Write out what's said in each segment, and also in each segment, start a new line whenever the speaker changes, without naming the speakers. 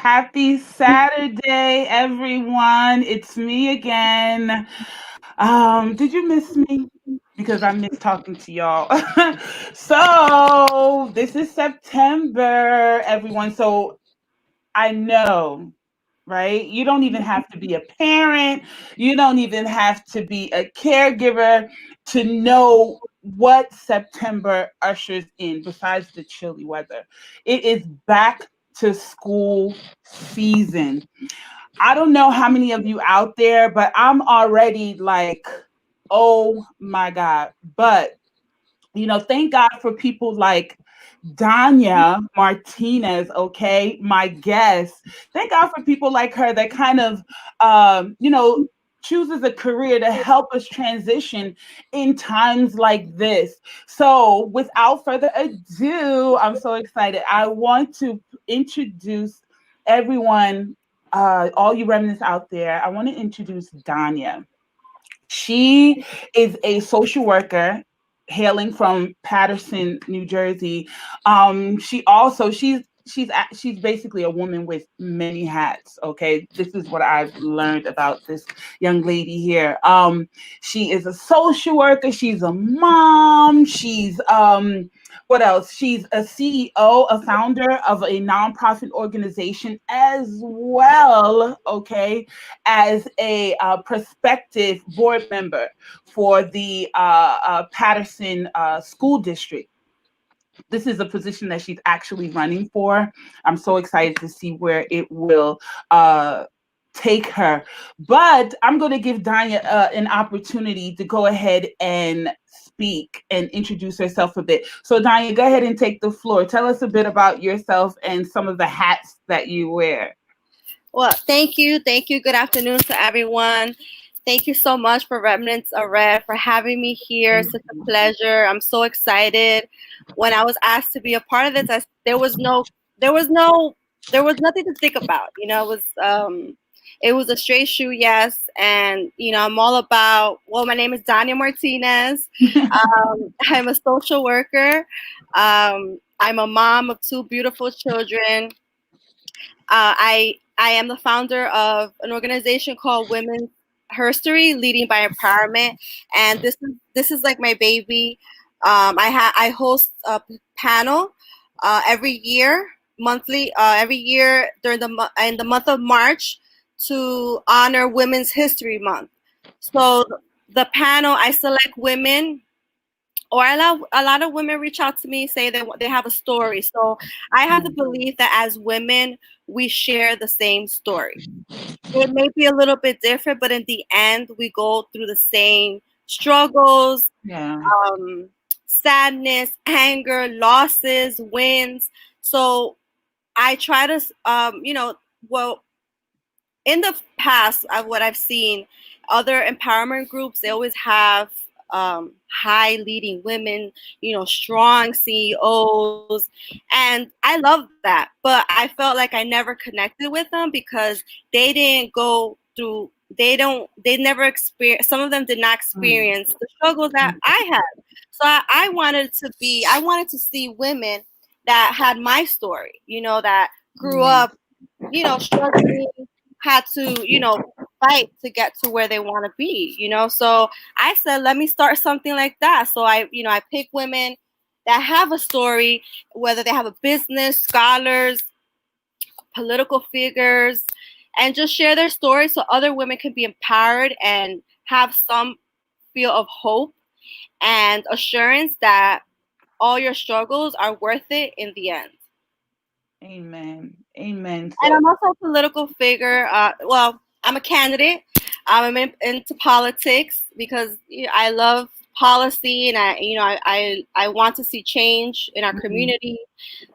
Happy Saturday, everyone. It's me again. Did you miss me? Because I miss talking to y'all. So this is September, everyone. So I know, right? You don't even have to be a parent. You don't even have to be a caregiver to know what September ushers in besides the chilly weather. It is back to school season. I don't know how many of you out there, but I'm already like, oh my God. But, thank God for people like Dania Martinez, okay, my guest. Thank God for people like her that kind of, chooses a career to help us transition in times like this. So, without further ado, I'm so excited. I want to introduce everyone, all you remnants out there. I want to introduce Dania. She is a social worker hailing from Paterson, New Jersey. She's basically a woman with many hats. Okay, this is what I've learned about this young lady here. She is a social worker. She's a mom. She's what else? She's a CEO, a founder of a nonprofit organization as well. Okay, as a prospective board member for the Paterson School District. This is a position that she's actually running for. I'm so excited to see where it will take her. But I'm going to give Dania an opportunity to go ahead and speak and introduce herself a bit. So, Dania, go ahead and take the floor. Tell us a bit about yourself and some of the hats that you wear.
Well, thank you. Thank you. Good afternoon to everyone. Thank you so much for Remnants of Red for having me here. Such a pleasure. I'm so excited. When I was asked to be a part of this, there was no, there was nothing to think about. It was a straight shoe yes, and I'm all about. Well, my name is Dania Martinez. I'm a social worker. I'm a mom of two beautiful children. I am the founder of an organization called Women's Herstory, Leading by Empowerment, and this is like my baby. I host a panel every year, monthly, every year during in the month of March to honor Women's History Month. So the panel, I select women, or a lot of women reach out to me, say that they have a story. So I have the belief that as women, we share the same story. It may be a little bit different, but in the end, we go through the same struggles,
Yeah.
sadness, anger, losses, wins. So I try to, well, in the past, what I've seen, other empowerment groups, they always have high leading women, strong CEOs. And I love that. But I felt like I never connected with them because they didn't go through, they never experienced, some of them did not experience the struggles that I had. So I wanted to see women that had my story, that grew up, struggling, had to, fight to get to where they want to be, So I said, let me start something like that. So I pick women that have a story, whether they have a business, scholars, political figures, and just share their story so other women can be empowered and have some feel of hope and assurance that all your struggles are worth it in the end.
Amen. Amen.
And I'm also a political figure. I'm a candidate. Into politics because I love policy, and I want to see change in our community.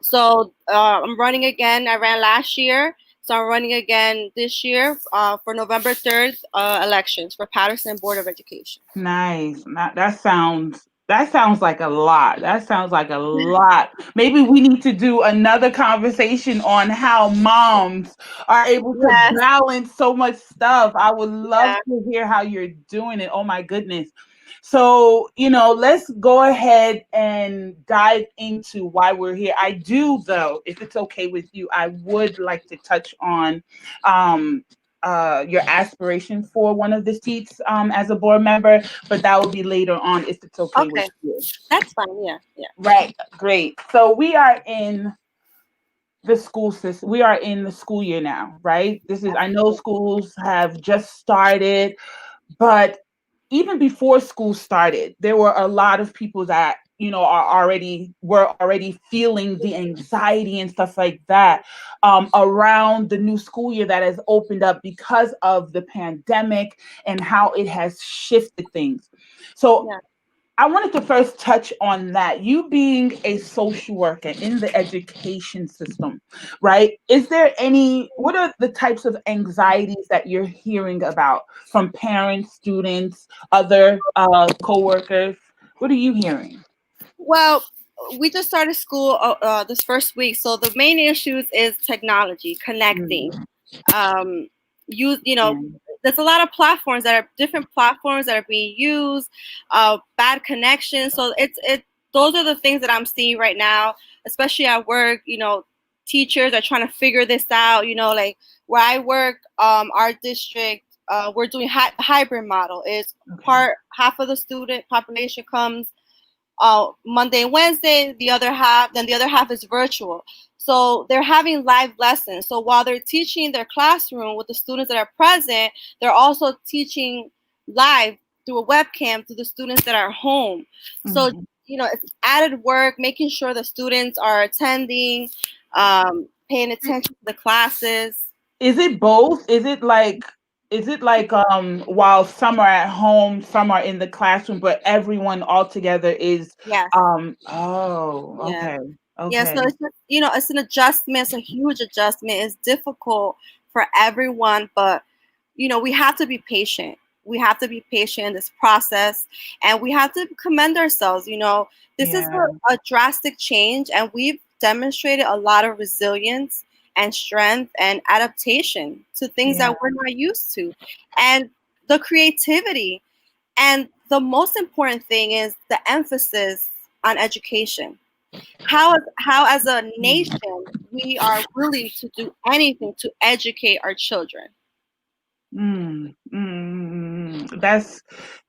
So I'm running again. I ran last year, so I'm running again this year for November 3rd elections for Paterson Board of Education.
Nice. That sounds like a lot. That sounds like a lot. Maybe we need to do another conversation on how moms are able to
Yes.
balance so much stuff. I would love
Yeah.
to hear how you're doing it. Oh my goodness. So, let's go ahead and dive into why we're here. I do, though, if it's okay with you, I would like to touch on um, your aspiration for one of the seats as a board member, but that will be later on if it's okay with
Okay,
you.
that's fine. Yeah, yeah.
Right, great. So we are in the school system. We are in the school year now, right? I know schools have just started, but even before school started, there were a lot of people that were already feeling the anxiety and stuff like that around the new school year that has opened up because of the pandemic and how it has shifted things. So
Yeah.
I wanted to first touch on that. You being a social worker in the education system, right? What are the types of anxieties that you're hearing about from parents, students, other coworkers? What are you hearing?
Well, we just started school this first week, so the main issues is technology, connecting.
Mm,
Um, you know,
mm,
there's a lot of platforms that are different platforms that are being used. Bad connections. So it. Those are the things that I'm seeing right now, especially at work. Teachers are trying to figure this out. Like where I work, our district, we're doing hybrid model. Is
okay.
half of the student population comes Monday and Wednesday, the other half is virtual. So they're having live lessons. So while they're teaching their classroom with the students that are present, they're also teaching live through a webcam to the students that are home. So,
Mhm.
it's added work, making sure the students are attending, paying attention to the classes.
Is it both? Is it like while some are at home, some are in the classroom, but everyone all together is
Yes.
oh,
Yeah.
okay.
Yeah,
Okay.
so it's just, it's an adjustment, it's a huge adjustment. It's difficult for everyone, but we have to be patient. We have to be patient in this process, and we have to commend ourselves. This is
Yeah.
a drastic change, and we've demonstrated a lot of resilience and strength and adaptation to things
Yeah.
that we're not used to, and the creativity. And the most important thing is the emphasis on education. How as a
Mm,
nation we are willing to do anything to educate our children.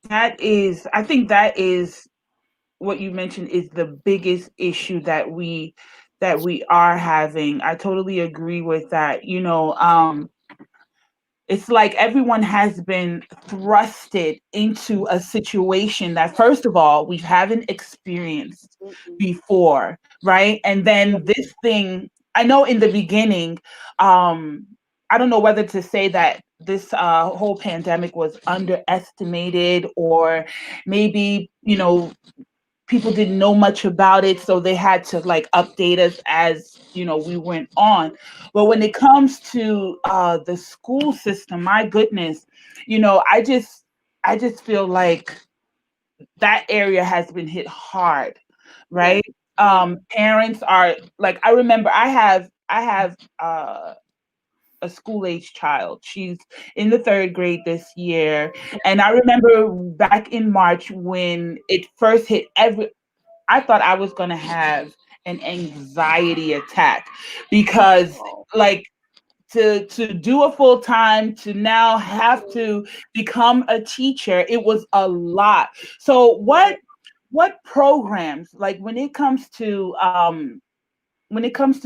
That is, I think that is what you mentioned is the biggest issue that we are having. I totally agree with that. It's like everyone has been thrusted into a situation that first of all we haven't experienced
Mhm.
before, right? And
Yeah.
then this thing, I know in the beginning, um I don't know whether to say that this whole pandemic was underestimated, or maybe people didn't know much about it, so they had to like update us as we went on. But when it comes to the school system, my goodness, I just feel like that area has been hit hard,
Yeah.
right?
Yeah.
Parents are like, I remember I have a school age child. She's in the third grade this year. And I remember back in March when it first hit, I thought I was going to have an anxiety attack because
Oh.
like to do a full time, to now have
Mhm.
to become a teacher, it was a lot. So
Yeah.
what programs, like when it comes to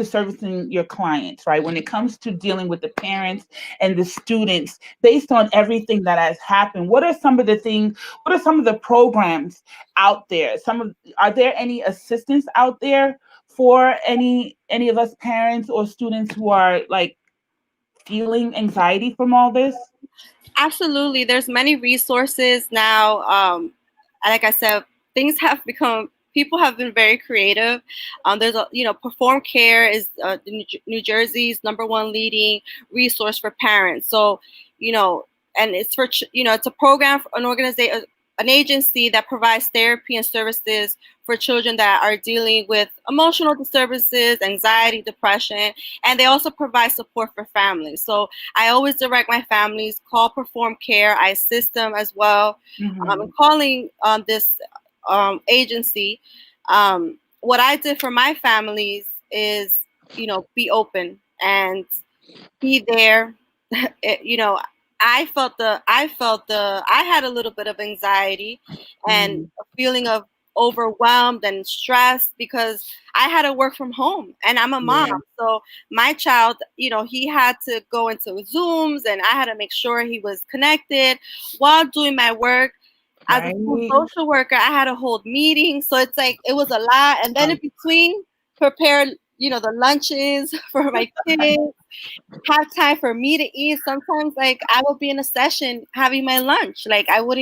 servicing your clients, right? When it comes to dealing with the parents and the students, based on everything that has happened, what are some of the programs out there? Are there any assistance out there for any of us parents or students who are like feeling anxiety from all this?
Absolutely. There's many resources now. Like I said, things have become. People have been very creative. There's Perform Care is New Jersey's #1 leading resource for parents. So, you know, and it's for it's a program for an organization. an agency that provides therapy and services for children that are dealing with emotional disturbances, anxiety, depression, and they also provide support for families. So I always direct my families, call Perform Care. I assist them as well.
Mm-hmm.
And calling this agency, what I did for my families is, be open and be there. it, you know, I had a little bit of anxiety and
Mm-hmm.
a feeling of overwhelmed and stressed because I had to work from home and I'm a mom.
Yeah.
So my child, he had to go into Zooms and I had to make sure he was connected while doing my work. As a school
Right.
social worker, I had to hold meetings. So it's like it was a lot. And then in
Um,
between, prepare, the lunches for my kids, have time for me to eat. Sometimes, like, I would be in a session having my lunch. Like, I would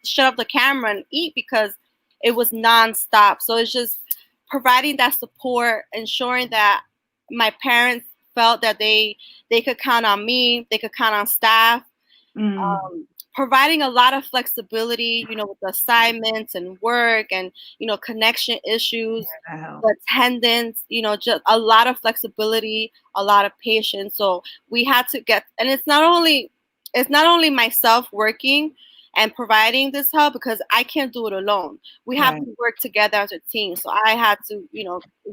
shut up the camera and eat because it was nonstop. So it's just providing that support, ensuring that my parents felt that they could count on me, they could count on staff,
mm,
providing a lot of flexibility, with assignments and work and, connection issues,
that helps.
the attendance, just a lot of flexibility, a lot of patience. So we had to get, and it's not only myself working and providing this help because I can't do it alone. We have
Right.
to work together as a team. So I had to,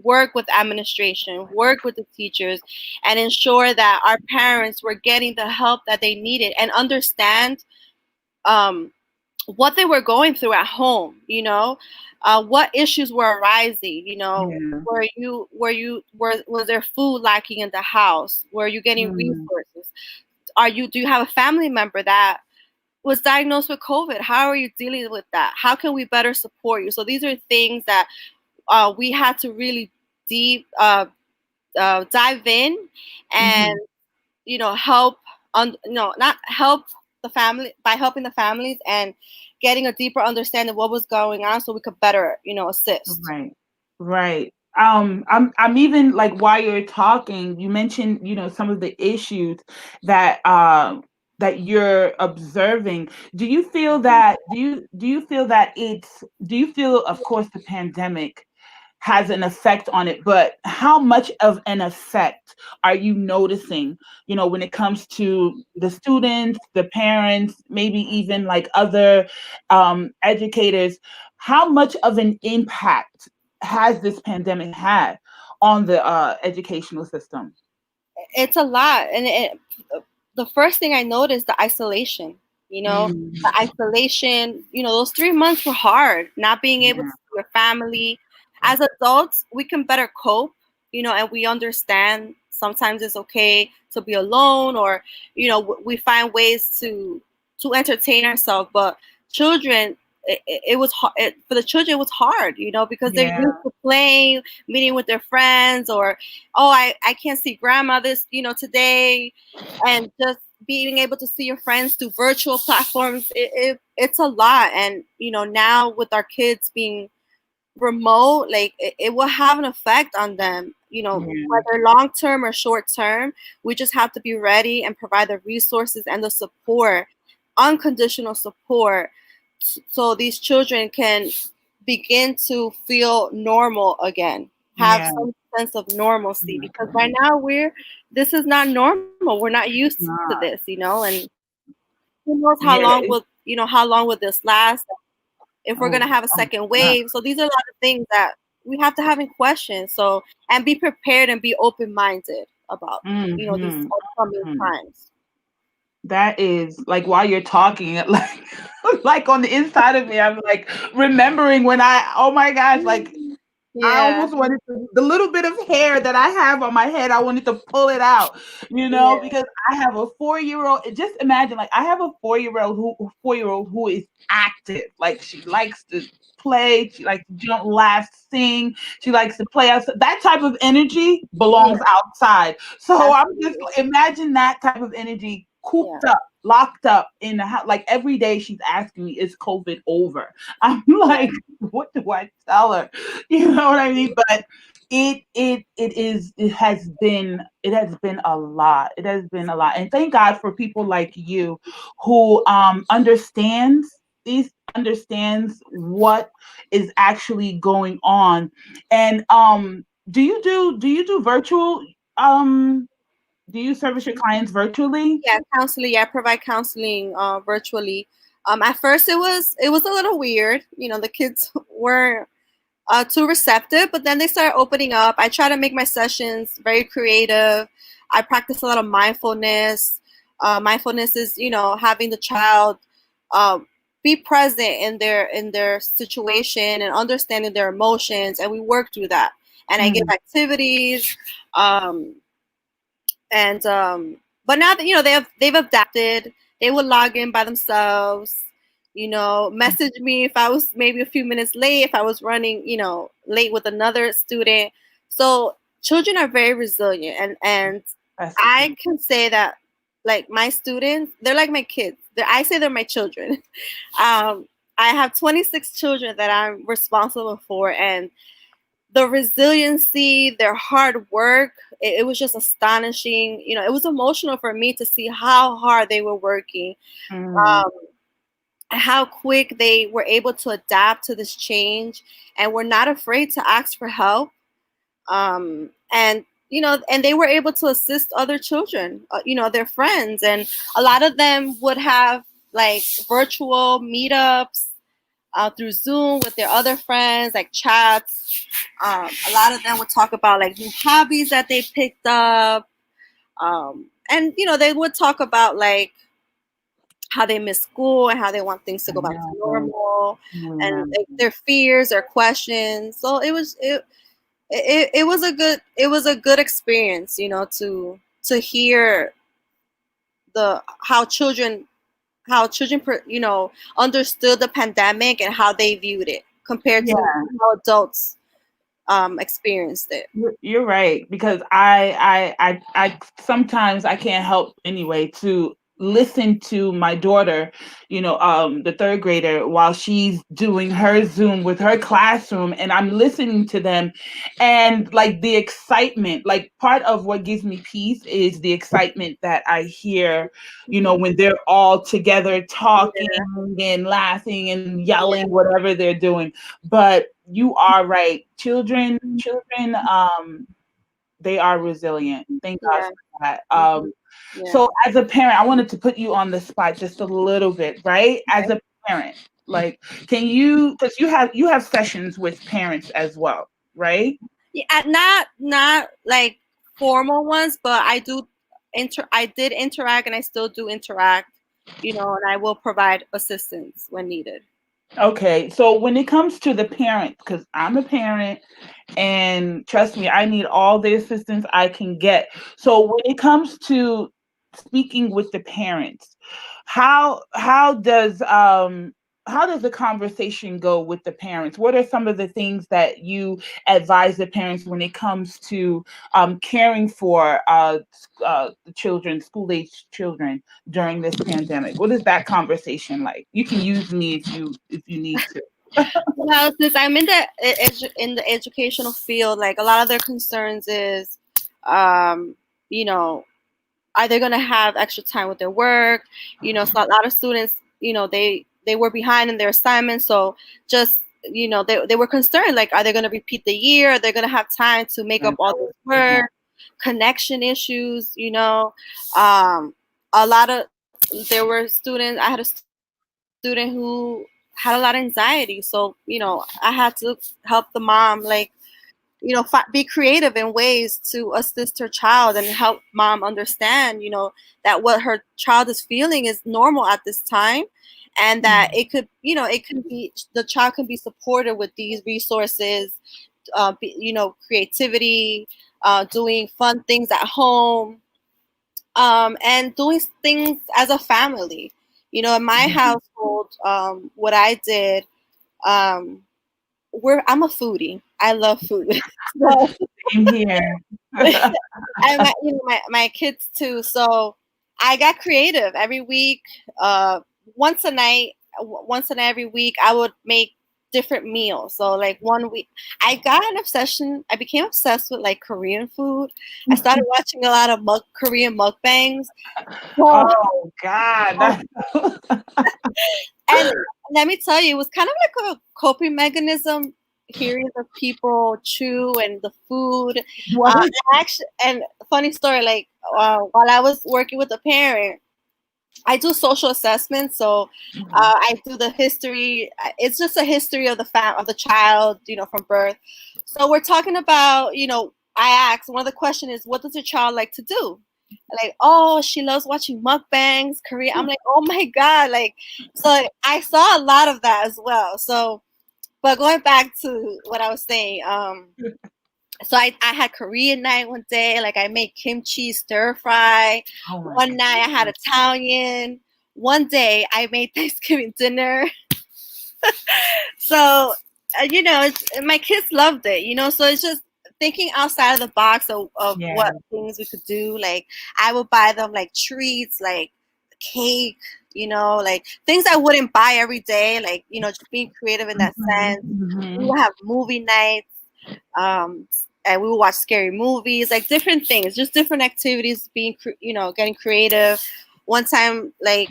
work with administration, work with the teachers, and ensure that our parents were getting the help that they needed and understand um, what they were going through at home. What issues were arising.
Yeah.
Was there food lacking in the house? Were you getting
Mm,
resources? Do you have a family member that was diagnosed with COVID? How are you dealing with that? How can we better support you? So these are things that we had to really deep dive in and
mm-hmm.
help not help the family by helping the families and getting a deeper understanding of what was going on so we could better assist.
Right. Right. I'm even like while you're talking, you mentioned, some of the issues that that you're observing. Do you feel, of course, the pandemic has an effect on it, but how much of an effect are you noticing, when it comes to the students, the parents, maybe even like other educators? How much of an impact has this pandemic had on the educational system?
It's a lot, and the first thing I noticed, the isolation.
Mm,
The isolation. Those 3 months were hard. Not being able to
yeah,
see your family. As adults, we can better cope. And we understand sometimes it's okay to be alone, or we find ways to entertain ourselves. But children, it was hard. For the children, it was hard. Because they're
yeah,
used to playing, meeting with their friends, or oh, I can't see grandma this, today, and just being able to see your friends through virtual platforms, it's a lot. And now with our kids being remote, like it will have an effect on them,
yeah,
whether long term or short term. We just have to be ready and provide the resources and the support, unconditional support, so these children can begin to feel normal again, have
yeah.
some sense of normalcy.
Oh
Because
my
right now this is not normal. We're not used to this,
God.
and who knows
Yeah.
how long will this last? If we're gonna
Oh,
have a
oh
second
my
wave. So these are a lot of things that we have to have in question. So, and be prepared and be open minded about
God.
these
Hmm.
upcoming times.
That is like while you're talking, like like on the inside of me, I'm like remembering when oh my gosh, like I
Yeah,
almost wanted the little bit of hair that I have on my head, I wanted to pull it out,
yeah,
because I have a 4 year old. Just imagine, like I have a 4 year old who is active. Like she likes to play, she likes to jump, laugh, sing, she likes to play outside. That type of energy belongs
yeah,
outside. So I'm just
absolutely.
imagine that type of energy
Yeah,
cooped up, locked up in the house. Like every day she's asking me, "Is COVID over?" I'm
yeah,
like, what do I tell her? You know what I mean? But it has been a lot. It has been a lot. And thank God for people like you who understands. least understands what is actually going on. And do you do virtual, um do you service your clients virtually?
Yeah, counseling. Yeah, I provide counseling virtually. At first, it was a little weird. The kids weren't too receptive, but then they started opening up. I try to make my sessions very creative. I practice a lot of mindfulness. Mindfulness is, having the child um, be present in their situation and understanding their emotions, and we work through that. And I give
Mm,
activities. Um, and but now that they've adapted, they will log in by themselves. Message me if I was maybe a few minutes late, if I was running, late with another student. So children are very resilient, and
that's the
I
thing.
can say that, like, my students, they're like my kids. I say they're my children. I have 26 children that I'm responsible for, and the resiliency, their hard work, it was just astonishing. It was emotional for me to see how hard they were working,
Mm,
um, how quick they were able to adapt to this change, and were not afraid to ask for help. And they were able to assist other children, their friends, and a lot of them would have like virtual meetups through Zoom with their other friends, like chats. A lot of them would talk about like new hobbies that they picked up. And they would talk about like how they miss school and how they want things to
I
go back to
know.
normal, and
Yeah.
like, their fears, their questions. So it was a good experience, to hear the how children understood the pandemic and how they viewed it compared to
Yeah.
how adults experienced it.
You're right, because I sometimes I can't help anyway to listen to my daughter, the third grader, while she's doing her Zoom with her classroom, and I'm listening to them, and like the excitement, like part of what gives me peace is the excitement that I hear,
Mhm.
when they're all together talking
Yeah,
and laughing and
yeah,
yelling, whatever they're doing. But you are right. Children, they are resilient. Thank God
yeah,
for that.
mhm, yeah.
So as a parent, I wanted to put you on the spot just a little bit, right? As
Okay.
a parent, like, can you, because you have sessions with parents as well, right?
Yeah, not like formal ones, but I did interact, and I still do interact, and I will provide assistance when needed.
Okay, so when it comes to the parent, because I'm a parent, and trust me, I need all the assistance I can get. So when it comes to speaking with the parents, how does the conversation go with the parents? What are some of the things that you advise the parents when it comes to caring for the children, school age children during this pandemic? What is that conversation like? You can use me if you need to.
Well, since I'm in the educational field, like, a lot of their concerns is, um, you know, are they going to have extra time with their work? So a lot of students, they were behind in their assignments, so just, they were concerned, like, are they going to repeat the year? Are they going to have time to make up all this work? Connection issues, um, a lot of there were students. I had a student who had a lot of anxiety, so I had to help the mom, like, be creative in ways to assist her child and help mom understand, that what her child is feeling is normal at this time, and that it can be the child can be supported with these resources, creativity, doing fun things at home, and doing things as a family. In my
Mhm.
household, what I did, um, I'm a foodie. I love food. So,
Same here.
and my kids too. So I got creative every week. Uh, once a night, once a night every week, I would make different meals. So like one week, I became obsessed with like Korean food. I started watching a lot of Korean mukbangs. So,
Oh God.
and let me tell you, it was kind of like a coping mechanism, hearing the people chew and the food.
What?
Actually, and funny story, like while I was working with a parent, I do social assessments, so I do the history. It's just a history of of the child, from birth. So we're talking about, I asked, one of the question is, what does your child like to do? Like, oh, she loves watching mukbangs, Korea. I'm like, oh my god, like, so I saw a lot of that as well. So, but going back to what I was saying, so I had Korean night one day, like I made kimchi stir fry.
Oh my
One night I had
God.
Italian. One day I made Thanksgiving dinner. So, my kids loved it, so it's just thinking outside of the box of
Yeah.
what things we could do. Like I would buy them like treats, like cake, like things I wouldn't buy every day, like, just being creative in that
Mhm,
sense. We
mhm.
would have movie nights, um, and we would watch scary movies, like different things, just different activities, getting creative. One time, like,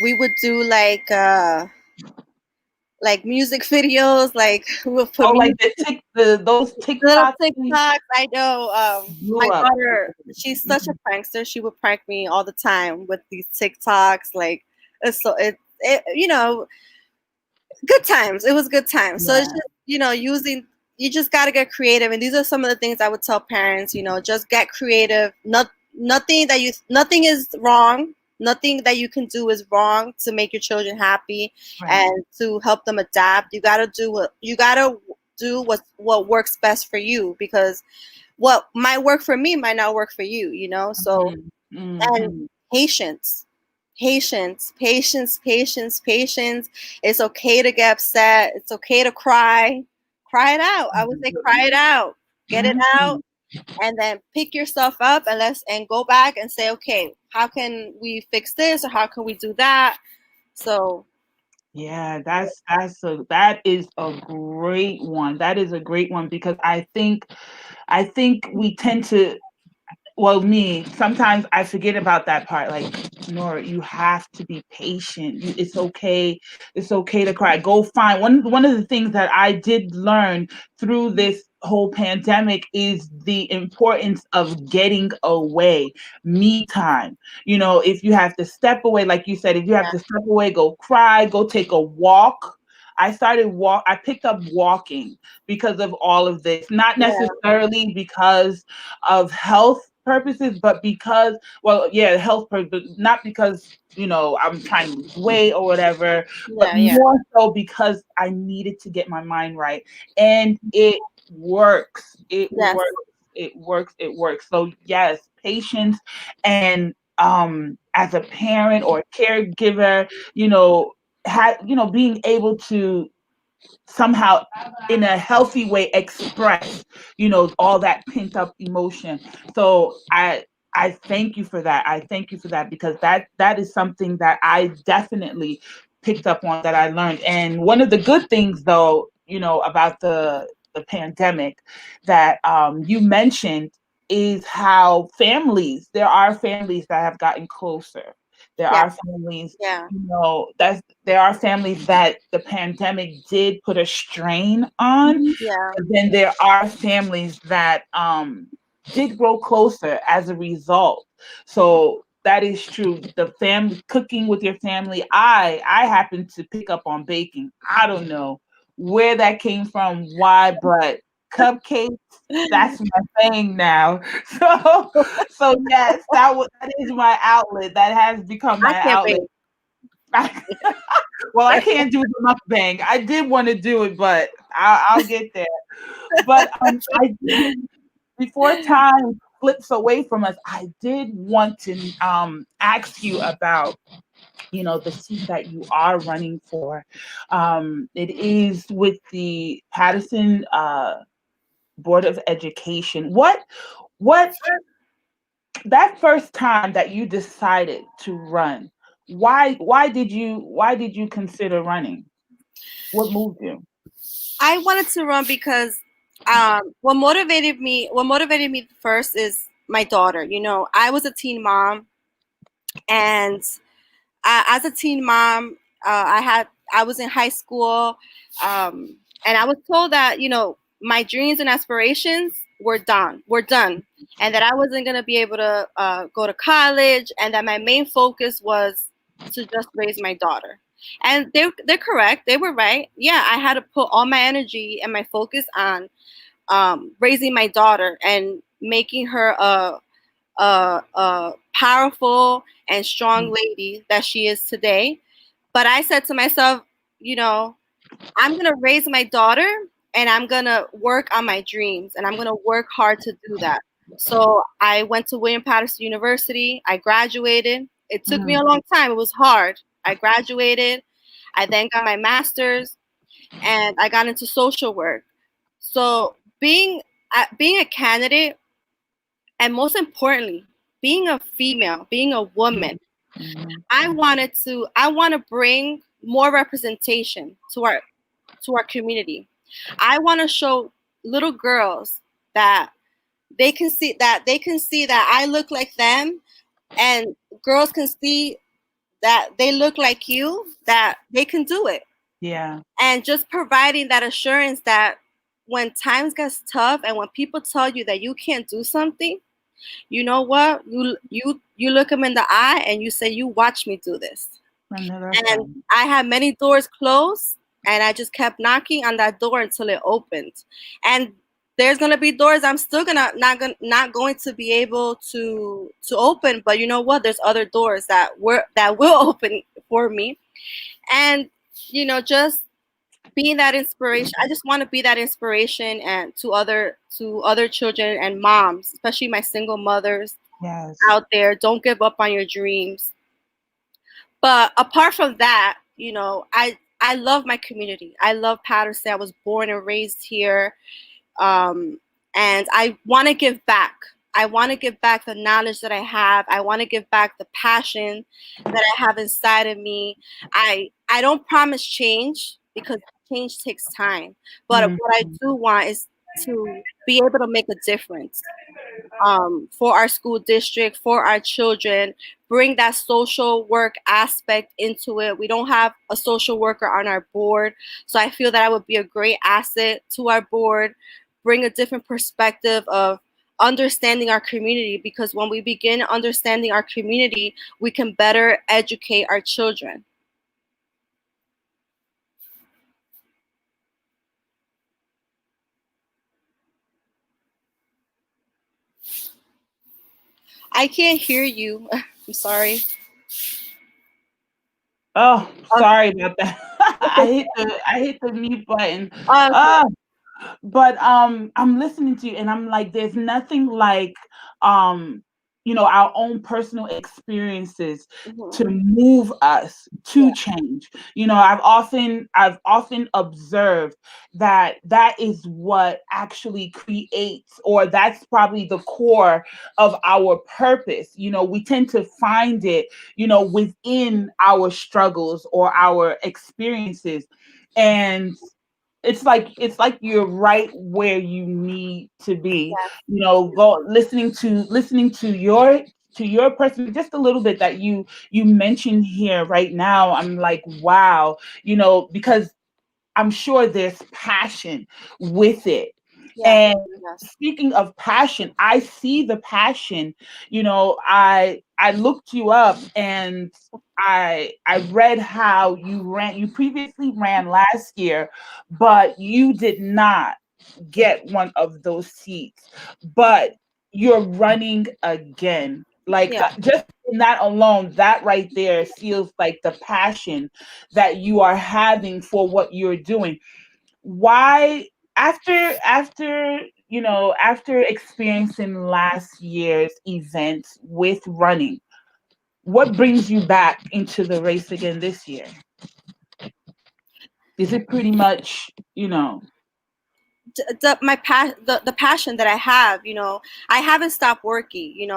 we would do like music videos, like we would put
Oh, like
music,
those
little
TikTok things
TikToks. I know, my
blew up.
daughter, she's such a prankster. She would prank me all the time with these TikToks. Like, it, good times. It was good times. So it's
Yeah.
just, using, you just got to get creative. And these are some of the things I would tell parents, just get creative. Nothing is wrong. Nothing that you can do is wrong to make your children happy
Right.
and to help them adapt. You got to do what works best for you, because what might work for me might not work for you, So,
Mhm,
and
mhm.
patience, patience. It's okay to get upset. It's okay to cry it out. I would say cry it out, get it out,
Mhm.
and then pick yourself up, and go back and say, okay, how can we fix this, or how can we do that? So
Yeah, that is a great one. That is a great one because I think we tend to, well, me, sometimes I forget about that part. Like, Nora, you have to be patient. It's okay. It's okay to cry. Go find one of the things that I did learn through this whole pandemic is the importance of getting away, me time. If you have to step away, like you said, if you have
yeah,
to step away, go cry, go take a walk. I picked up walking because of all of this, not
yeah,
necessarily because of health purposes, but because, well, yeah, health purpose, not because, I'm trying to lose weight or whatever, but
yeah, yeah,
more so because I needed to get my mind right. And it works. It
yes,
works. It works. It works. So yes, patience and as a parent or a caregiver, being able to somehow in a healthy way express all that pent up emotion. So I thank you for that. I thank you for that because that is something that I definitely picked up on, that I learned. And one of the good things though, about the pandemic that you mentioned is how there are families that have gotten closer. There
yeah,
are families,
yeah,
there are families that the pandemic did put a strain on,
yeah,
but then there are families that did grow closer as a result. So that is true. The family cooking with your family. I happen to pick up on baking. I don't know where that came from, why, but cupcakes, that's my thing now. So yes, that is my outlet. That has become
I
my
can't
outlet.
bake.
Well, I can't do the mukbang. I did want to do it, but I'll get there. But I did, before time flips away from us, I did want to ask you about the seat that you are running for. It is with the Paterson Board of Education. What that first time that you decided to run? Why did you consider running? What moved you?
I wanted to run because what motivated me first is my daughter. I was a teen mom, and as a teen mom, I was in high school, and I was told that my dreams and aspirations were done, and that I wasn't gonna be able to go to college, and that my main focus was to just raise my daughter. And they're correct. They were right. Yeah, I had to put all my energy and my focus on raising my daughter and making her a powerful and strong
Mm,
lady that she is today. But I said to myself, you know, I'm going to raise my daughter, and I'm going to work on my dreams, and I'm going to work hard to do that. So I went to William Paterson University. I graduated. It took me
mm,
a long time. It was hard. I graduated. I then got my master's, and I got into social work. So being a candidate, and most importantly, being a female, being a woman,
mm,
I want to bring more representation to our community. I want to show little girls that they can see that I look like them, and girls can see that they look like you, that they can do it.
yeah,
And just providing that assurance that when times gets tough and when people tell you that you can't do something, you know what? You look them in the eye and you say, "You watch me do this."
I know that's
And
right.
I had many doors closed, and I just kept knocking on that door until it opened. And there's gonna be doors I'm still not going to be able to open, but you know what? There's other doors that will open for me. And just being that inspiration. I just want to be that inspiration and to other children and moms, especially my single mothers
Yes.
out there. Don't give up on your dreams. But apart from that, I love my community. I love Patterson. I was born and raised here, um, and I want to give back. I want to give back the knowledge that I have. I want to give back the passion that I have inside of me. I don't promise change because change takes time, but
Mm,
what I do want is to be able to make a difference, for our school district, for our children, bring that social work aspect into it. We don't have a social worker on our board, so I feel that I would be a great asset to our board, bring a different perspective of understanding our community, because when we begin understanding our community, we can better educate our children. I can't hear you. I'm sorry.
oh,
Okay.
sorry about that. I hit the mute button.
Okay.
Uh, but I'm listening to you and I'm like, there's nothing like um our own personal experiences
Mhm.
to move us
Yeah.
to change. I've often observed that that is what actually creates, or that's probably the core of our purpose. We tend to find it within our struggles or our experiences. And it's like you're right where you need to be. Go listening to your person just a little bit that you mentioned here right now. I'm like, wow, because I'm sure there's passion with it.
Yes.
And
Yes.
speaking of passion, I see the passion. I looked you up and I read how you previously ran last year, but you did not get one of those seats. But you're running again. Like,
Yeah.
just in that alone, that right there feels like the passion that you are having for what you're doing. Why, after experiencing last year's event with running, what brings you back into the race again this year? Is it pretty much,
the passion that I have, I haven't stopped working.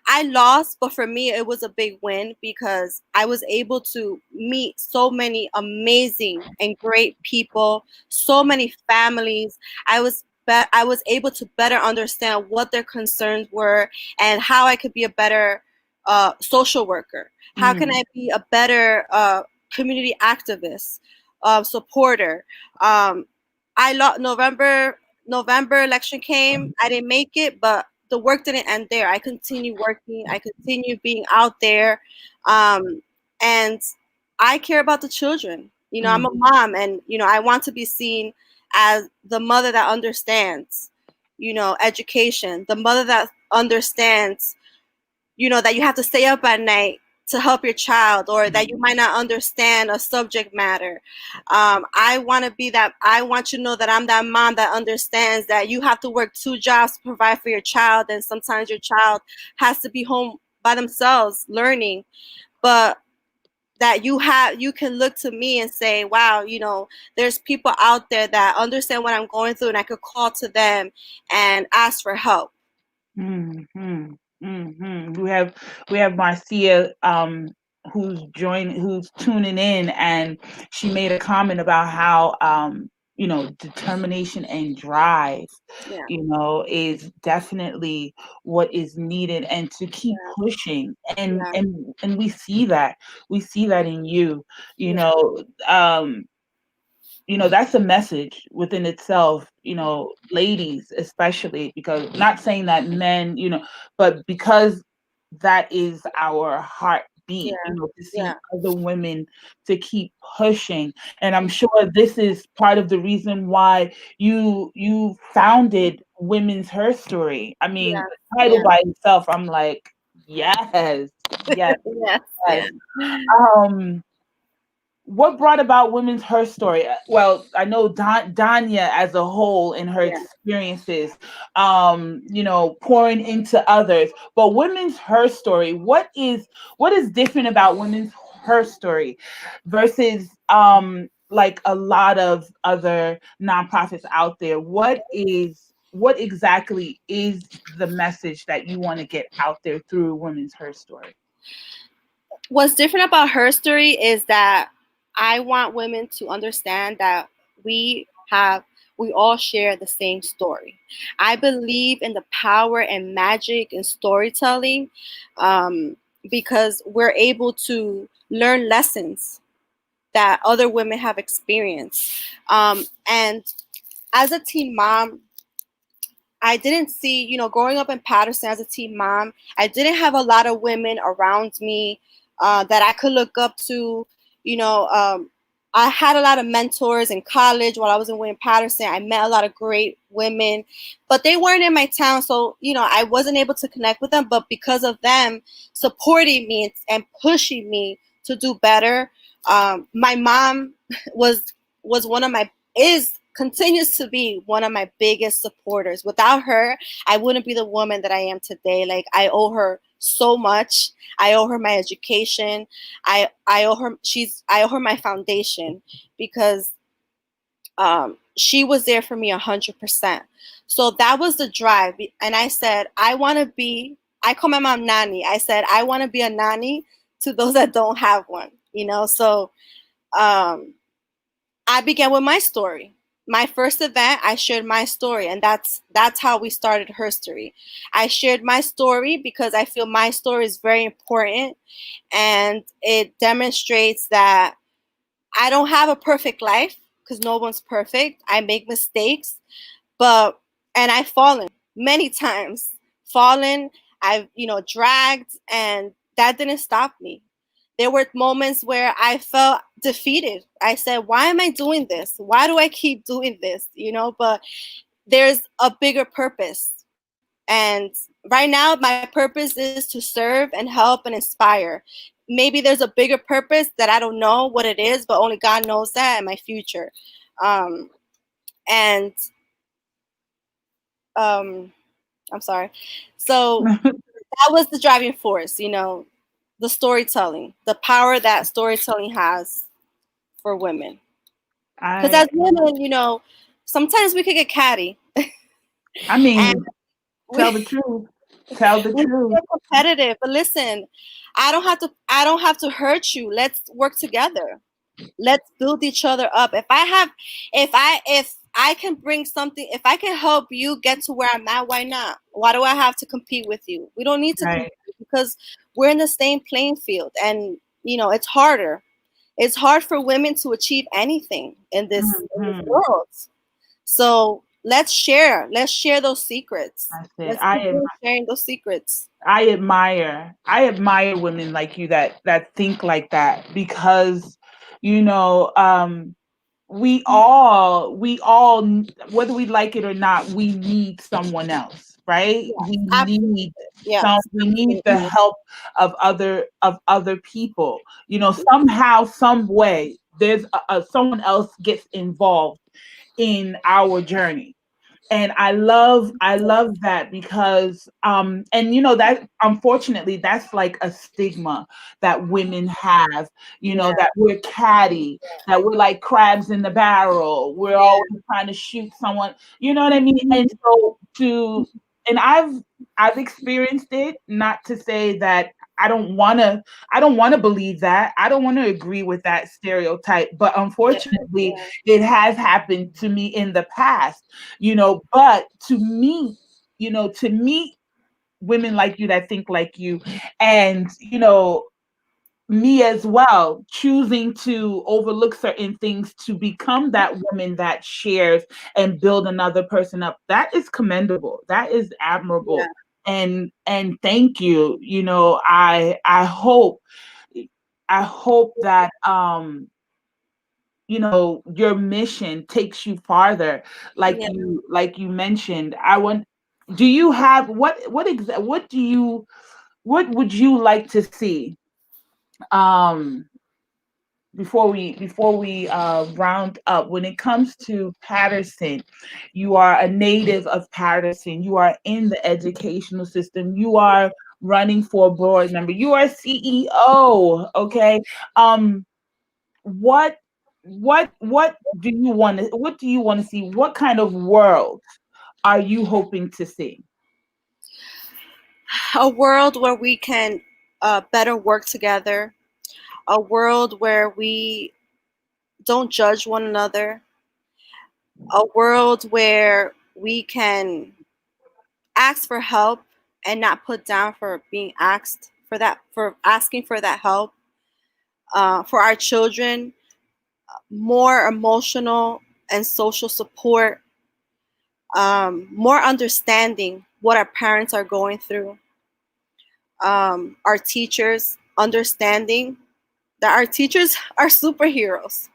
I lost, but for me it was a big win because I was able to meet so many amazing and great people, so many families. I was able to better understand what their concerns were and how I could be a better social worker. How can
Mm,
I be a better community activist, supporter? Um, November election came. I didn't make it, but the work didn't end there. I continued working. I continued being out there, and I care about the children. I'm
mm,
a mom, and I want to be seen as the mother that understands, education, the mother that understands, that you have to stay up at night to help your child, or that you might not understand a subject matter. I want to be that. I want you to know that I'm that mom that understands that you have to work two jobs to provide for your child, and sometimes your child has to be home by themselves learning, but that you can look to me and say, wow, there's people out there that understand what I'm going through, and I could call to them and ask for help.
mm, we have Marcia, who's tuning in, and she made a comment about how determination and drive,
Yeah,
is definitely what is needed, and to keep
yeah,
pushing, and
yeah,
we see that in you, you
yeah,
know um that's a message within itself, ladies especially, because not saying that men, but because that is our heartbeat,
yeah,
to see
yeah,
other women to keep pushing. And I'm sure this is part of the reason why you founded Women's Her Story. I mean,
yeah,
the title
yeah.
by itself, I'm like, yes, yes,
Yes,
yes.
yeah,
Um, what brought about Women's Her Story? Well, I know Dania as a whole in her
yeah.
experiences, pouring into others. But Women's Her Story, what is different about Women's Her Story versus like a lot of other nonprofits out there? What exactly is the message that you want to get out there through Women's Her Story?
What's different about her story is that I want women to understand that we have we all share the same story. I believe in the power and magic in storytelling, um, because we're able to learn lessons that other women have experienced. And as a teen mom, I didn't see, growing up in Paterson as a teen mom, I didn't have a lot of women around me that I could look up to. You know, um, I had a lot of mentors in college while I was in William Paterson. I met a lot of great women, but they weren't in my town. So, I wasn't able to connect with them. But because of them supporting me and pushing me to do better, my mom was one of my is continues to be one of my biggest supporters. Without her, I wouldn't be the woman that I am today. Like, I owe her so much. I owe her my education. I owe her my foundation because she was there for me 100%. So that was the drive, and I said I want to be. I call my mom Nani. I said I want to be a Nani to those that don't have one. So um, I began with my story. My first event, I shared my story, and that's how we started her story. I shared my story because I feel my story is very important, and it demonstrates that I don't have a perfect life because no one's perfect. I make mistakes, but and I've fallen many times. Fallen, I've dragged, and that didn't stop me. There were moments where I felt defeated. I said, why am I doing this? Why do I keep doing this? But there's a bigger purpose. And right now, my purpose is to serve and help and inspire. Maybe there's a bigger purpose that I don't know what it is, but only God knows that in my future. Um, and I'm sorry. So that was the driving force, the storytelling, the power that storytelling has for women. Because
I
as women, sometimes we could get catty,
I
and
mean, tell
we
the truth. Tell the
we
truth.
get competitive. But listen, I don't have to hurt you. Let's work together. Let's build each other up. If I can bring something, if I can help you get to where I'm at, why not? Why do I have to compete with you? We don't need to compete
Right.
because we're in the same playing field. And it's harder. It's hard for women to achieve anything in this
Hmm.
world. So let's share those secrets.
That's it.
Let's keep on sharing those secrets.
I admire women like you that think like that, because you know we all, whether we like it or not, we need someone else, right?
Yes,
we
absolutely.
need
Yes,
we need the
absolutely.
help of other people, somehow, some way, there's someone else gets involved in our journey. And I love that, because and that, unfortunately, that's like a stigma that women have,
Yeah,
that we're catty, that we're like crabs in the barrel, we're
yeah,
always trying to shoot someone, you know what I mean? And so to and I've experienced it. Not to say that I don't want to believe that, I don't want to agree with that stereotype, but
yeah,
unfortunately it has happened to me in the past. But to meet women like you that think like you, and me as well, choosing to overlook certain things to become that woman that shares and build another person up, that is commendable, that is
yeah,
admirable. And thank you. I hope that your mission takes you farther, like
yeah.
you mentioned. I want Do you have what would you like to see, um before we round up, when it comes to Paterson? You are a native of Paterson, you are in the educational system, you are running for a board member, you are CEO, okay? What do you want to see? What kind of world are you hoping to see?
A world where we can better work together. A world where we don't judge one another. A world where we can ask for help and not put down for being asked for that, for asking for that help. For our children, more emotional and social support, more understanding what our parents are going through. Our teachers understanding that our teachers are superheroes.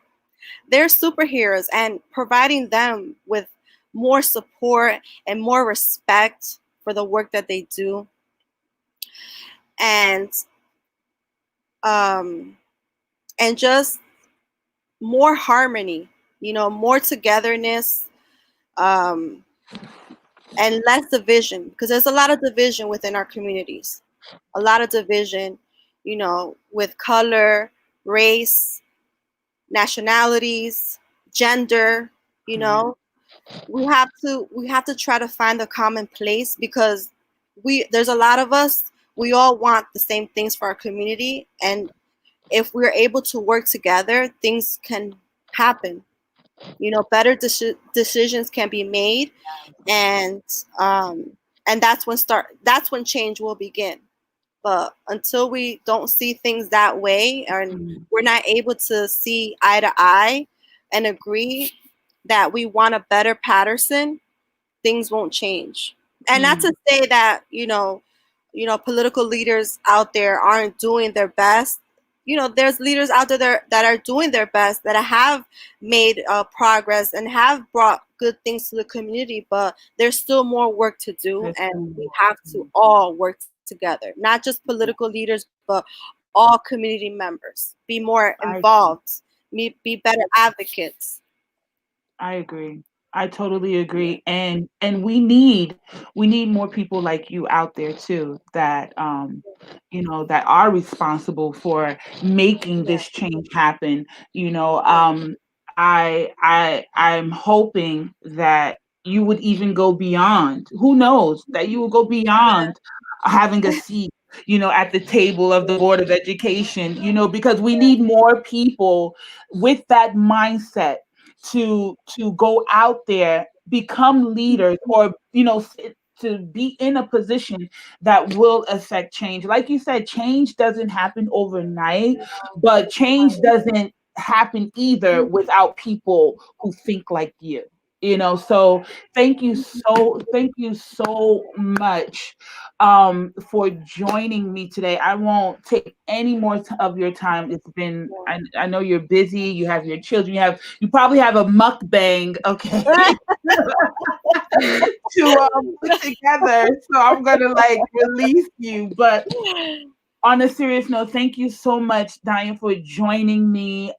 They're superheroes, and providing them with more support and more respect for the work that they do, and um, and just more harmony, more togetherness, um, and less division, because there's a lot of division within our communities, a lot of division, with color, race, nationalities, gender. You
Right.
know, we have to try to find a common place, because there's a lot of us. We all want the same things for our community, and if we're able to work together, things can happen. Better decisions can be made, and um, and that's when change will begin. But until we don't see things that way, and
Mm,
we're not able to see eye to eye and agree that we want a better Patterson, things won't change. And not
mm,
to say that political leaders out there aren't doing their best. There's leaders out there that are doing their best, that have made progress and have brought good things to the community, but there's still more work to do,
that's
and we
true.
have to all work together, not just political leaders, but all community members. Be more
I agree.
involved, be better advocates.
I agree. I totally agree. And we need more people like you out there too, that are responsible for making
Yeah,
this change happen.
yeah,
I'm hoping that you would even go beyond. Who knows that you will go beyond having a seat, at the table of the Board of Education, because we need more people with that mindset to go out there, become leaders, or to be in a position that will affect change. Like you said, change doesn't happen overnight, but change doesn't happen either without people who think like you. So thank you so much for joining me today. I won't take any more of your time. It's been, I know you're busy, you have your children, you probably have a mukbang, okay, to put together. So I'm gonna like release you. But on a serious note, thank you so much, Diane, for joining me.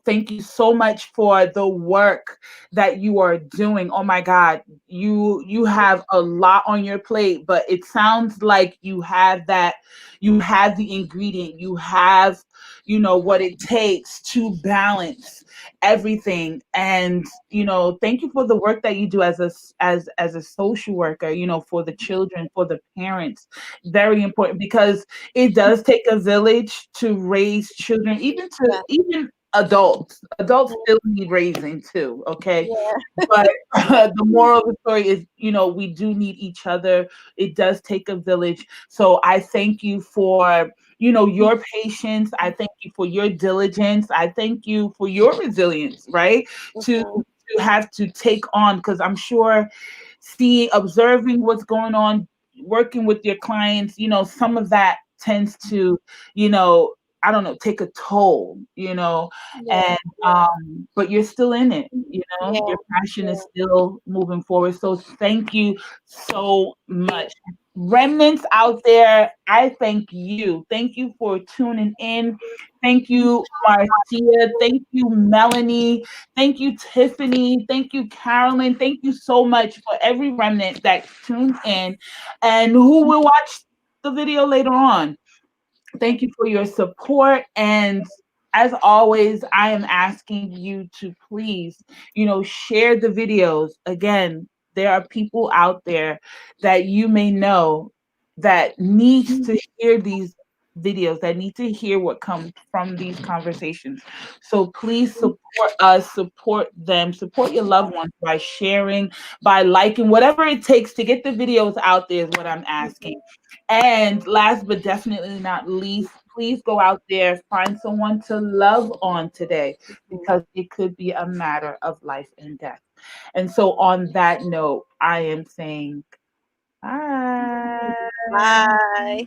Thank you so much for the work that you are doing. Oh my God, you have a lot on your plate, but it sounds like you have the ingredient, you have, what it takes to balance everything. And thank you for the work that you do as a social worker, for the children, for the parents. Very important, because it does take a village to raise children,
Yeah.
even adults still need raising too, okay?
Yeah.
But the moral of the story is, we do need each other. It does take a village. So I thank you for, your patience. I thank you for your diligence. I thank you for your resilience, right? To
Mhm.
have to take on, because I'm sure observing what's going on, working with your clients, some of that tends to, you know, I don't know, take a toll,
Yeah.
and but you're still in it,
Yeah.
your passion is
Yeah.
still moving forward. So thank you so much. Remnants out there, I thank you. Thank you for tuning in. Thank you, Marcia. Thank you, Melanie. Thank you, Tiffany. Thank you, Carolyn. Thank you so much for every remnant that tuned in and who will watch the video later on. Thank you for your support. And as always, I am asking you to please, share the videos. Again, there are people out there that you may know that needs to hear these videos, that need to hear what comes from these conversations. So please support us, support them, support your loved ones by sharing, by liking, whatever it takes to get the videos out there is what I'm asking. And last but definitely not least, please go out there, find someone to love on today, because it could be a matter of life and death. And so, on that note, I am saying bye.
Bye.